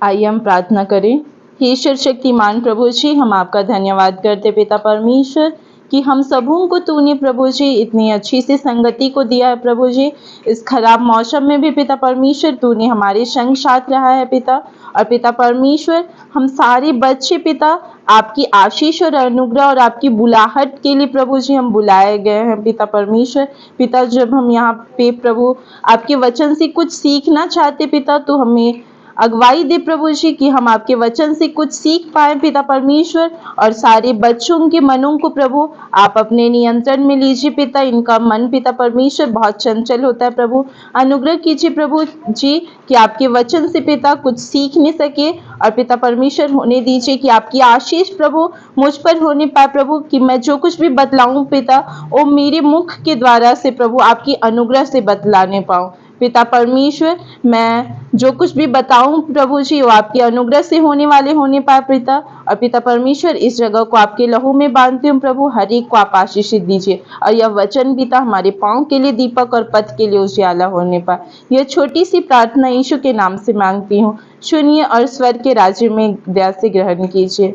आइए हम प्रार्थना करें। हे ईश्वर शक्तिमान प्रभु जी, हम आपका धन्यवाद करते पिता परमेश्वर कि हम सबों को तूने प्रभु जी इतनी अच्छी सी संगति को दिया है प्रभु जी। इस खराब मौसम में भी पिता परमेश्वर तूने हमारे संग साथ रहा है पिता। और पिता परमेश्वर, हम सारे बच्चे पिता आपकी आशीष और अनुग्रह और आपकी बुलाहट के लिए प्रभु जी हम बुलाए गए हैं पिता परमेश्वर। पिता, जब हम यहाँ पे प्रभु आपके वचन से कुछ सीखना चाहते पिता, तो हमें अगुवाई दे प्रभु जी कि हम आपके वचन से कुछ सीख पाए पिता परमेश्वर। और सारे बच्चों के मनों को प्रभु आप अपने नियंत्रण में लीजिए पिता। इनका मन पिता परमेश्वर बहुत चंचल होता है प्रभु। अनुग्रह कीजिए प्रभु जी कि आपके वचन से पिता कुछ सीख नहीं सके। और पिता परमेश्वर, होने दीजिए कि आपकी आशीष प्रभु मुझ पर होने पाए प्रभु, कि मैं जो कुछ भी बतलाऊं पिता वो मेरे मुख के द्वारा से प्रभु आपकी अनुग्रह से बतलाने पाऊं पिता परमेश्वर। मैं जो कुछ भी बताऊं प्रभु जी वो आपकी अनुग्रह से होने वाले होने पाए पिता। और पिता परमेश्वर, इस जगह को आपके लहू में बांधती हूँ प्रभु, हर एक को आप आशीषित दीजिए। और यह वचन पिता हमारे पांव के लिए दीपक और पथ के लिए उजियाला होने पाए। यह छोटी सी प्रार्थना यीशु के नाम से मांगती हूँ, सुनिए और स्वर्ग के राज्य में दया से ग्रहण कीजिए।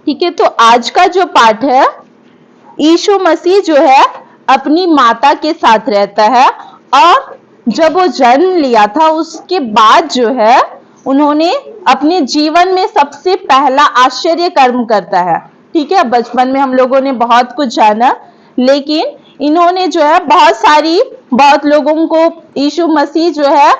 ठीक है, तो आज का जो पाठ है, यीशु मसीह जो है अपनी माता के साथ रहता है। और जब वो जन्म लिया था उसके बाद जो है उन्होंने अपने जीवन में सबसे पहला आश्चर्य कर्म करता है। ठीक है, बचपन में हम लोगों ने बहुत कुछ जाना, लेकिन इन्होंने जो है बहुत लोगों को यीशु मसीह जो है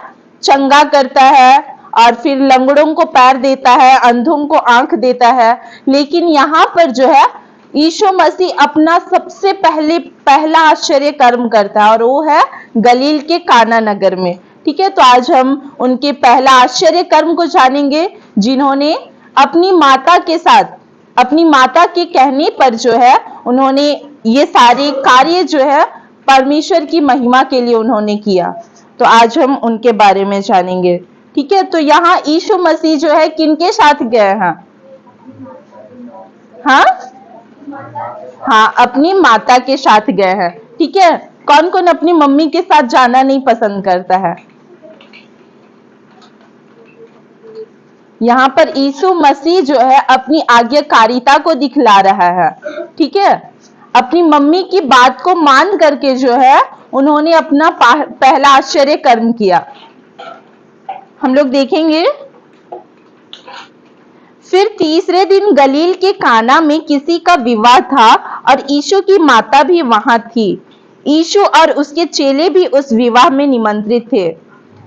चंगा करता है और फिर लंगड़ों को पैर देता है, अंधों को आंख देता है। लेकिन यहाँ पर जो है यीशु मसीह अपना सबसे पहला आश्चर्य कर्म करता है और वो है गलील के काना नगर में। ठीक है, तो आज हम उनके पहला आश्चर्य कर्म को जानेंगे, जिन्होंने अपनी माता के साथ, अपनी माता के कहने पर जो है उन्होंने ये सारे कार्य जो है परमेश्वर की महिमा के लिए उन्होंने किया। तो आज हम उनके बारे में जानेंगे। ठीक है, तो यहाँ यीशु मसीह जो है किनके साथ गए हैं? हाँ, अपनी माता के साथ गए हैं। ठीक है, कौन कौन अपनी मम्मी के साथ जाना नहीं पसंद करता है? यहाँ पर यीशु मसीह जो है अपनी आज्ञाकारिता को दिखला रहा है। ठीक है, अपनी मम्मी की बात को मान करके जो है उन्होंने अपना पहला आश्चर्य कर्म किया। हम लोग देखेंगे। फिर तीसरे दिन गलील के काना में किसी का विवाह था और यीशु की माता भी वहां थी। यीशु और उसके चेले भी उस विवाह में निमंत्रित थे।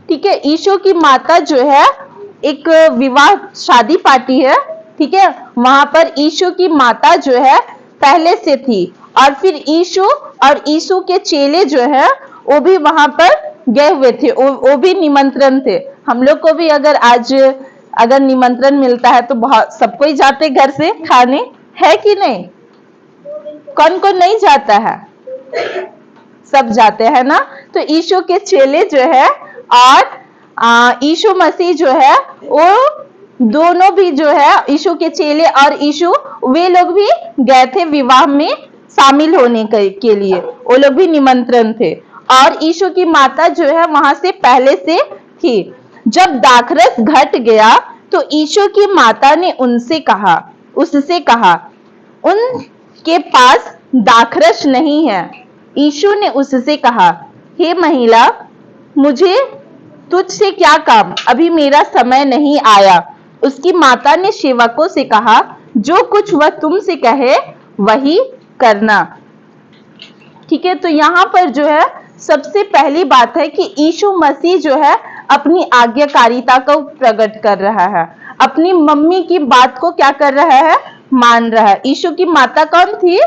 ठीक है, यीशु की माता जो है, एक विवाह शादी पार्टी है। ठीक है, वहां पर यीशु की माता जो है पहले से थी और फिर यीशु और यीशु के चेले जो है वो भी वहां पर गए हुए थे, वो भी निमंत्रण थे। हम लोग को भी अगर निमंत्रण मिलता है तो बहुत सबको ही जाते घर से खाने, है कि नहीं? कौन कौन नहीं जाता है? सब जाते हैं ना। तो यीशु के चेले जो है और यीशु मसीह जो है वो दोनों भी जो है, यीशु के चेले और यीशु, वे लोग भी गए थे विवाह में शामिल होने के लिए। वो लोग भी निमंत्रण थे और यीशु की माता जो है वहां से पहले से थी। जब दाखरस घट गया तो यीशु की माता ने उससे कहा, उनके पास दाखरस नहीं है। यीशु ने उससे कहा, हे महिला, मुझे तुझसे क्या काम, अभी मेरा समय नहीं आया। उसकी माता ने सेवकों से कहा, जो कुछ वह तुमसे कहे वही करना। ठीक है, तो यहाँ पर जो है सबसे पहली बात है कि यीशु मसीह जो है अपनी आज्ञाकारिता को प्रकट कर रहा है, अपनी मम्मी की बात को क्या कर रहा है? मान रहा है। यीशु की माता कौन थी?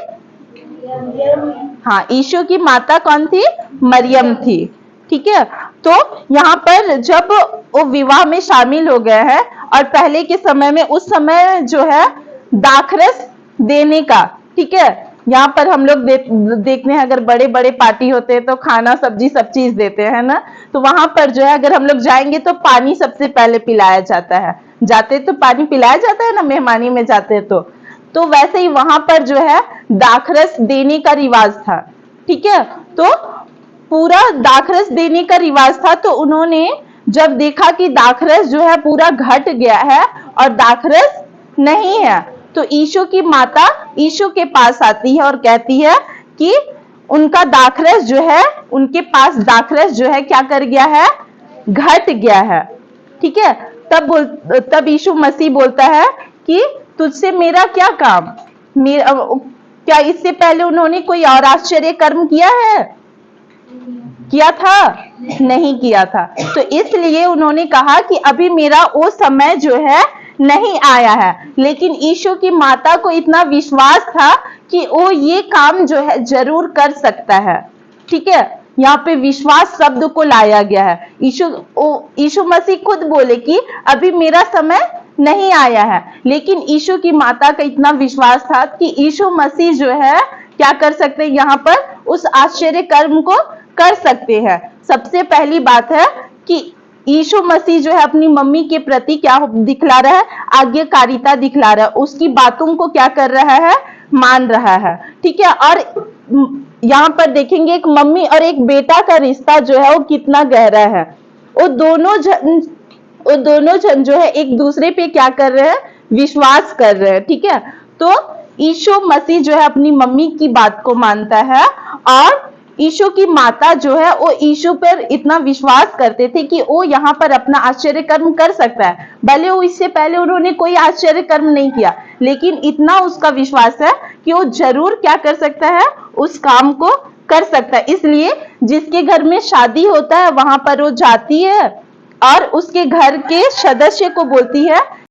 हाँ, यीशु की माता कौन थी? मरियम थी। ठीक है, तो यहाँ पर जब वो विवाह में शामिल हो गए हैं और पहले के समय में, उस समय जो है दाखरस देने का, ठीक है, यहाँ पर हम लोग देखते हैं अगर बड़े बड़े पार्टी होते हैं तो खाना सब्जी सब चीज देते हैं ना। तो वहां पर जो है अगर हम लोग जाएंगे तो पानी सबसे पहले पिलाया जाता है। जाते तो पानी पिलाया जाता है ना, मेहमानी में जाते तो वैसे ही वहां पर जो है दाखरस देने का रिवाज था। ठीक है, तो पूरा दाखरस देने का रिवाज था। तो उन्होंने जब देखा कि दाखरस जो है पूरा घट गया है और दाखरस नहीं है, तो यीशु की माता यीशु के पास आती है और कहती है कि उनका दाखरस जो है, उनके पास दाखरस जो है क्या कर गया है, घट गया है। ठीक है, तब यीशु मसीह बोलता है कि तुझसे मेरा क्या काम, मेरा क्या इससे पहले उन्होंने कोई और आश्चर्य कर्म किया है, किया था, नहीं किया था। तो इसलिए उन्होंने कहा कि अभी मेरा वो समय जो है नहीं आया है। लेकिन यीशु की माता को इतना विश्वास था कि वो ये काम जो है जरूर कर सकता है। ठीक है, यहाँ पे विश्वास शब्द को लाया गया है। यीशु मसीह खुद बोले कि अभी मेरा समय नहीं आया है, लेकिन यीशु की माता का इतना विश्वास था कि यीशु मसीह जो है क्या कर सकते हैं, यहाँ पर उस आश्चर्य कर्म को कर सकते हैं। सबसे पहली बात है कि यीशु मसीह जो है अपनी मम्मी के प्रति क्या दिखला रहा है, आज्ञाकारिता दिखला रहा है, उसकी बातों को क्या कर रहा है, मान रहा है। ठीक है, और यहाँ पर देखेंगे एक मम्मी और एक बेटा का रिश्ता जो है वो कितना गहरा है। वो दोनों जन जो है एक दूसरे पे क्या कर रहे हैं, विश्वास कर रहे हैं। ठीक है, तो यीशु मसीह जो है अपनी मम्मी की बात को मानता है और यीशु की माता जो है वो यीशु पर इतना विश्वास करते थे कि वो यहाँ पर अपना आश्चर्य कर्म कर सकता है। भले वो इससे पहले उन्होंने कोई आश्चर्य कर्म नहीं किया, लेकिन इतना उसका विश्वास है कि वो जरूर क्या कर सकता है, उस काम को कर सकता है। इसलिए जिसके घर में शादी होता है वहां पर वो जाती है और उसके घर के सदस्य को बोलती है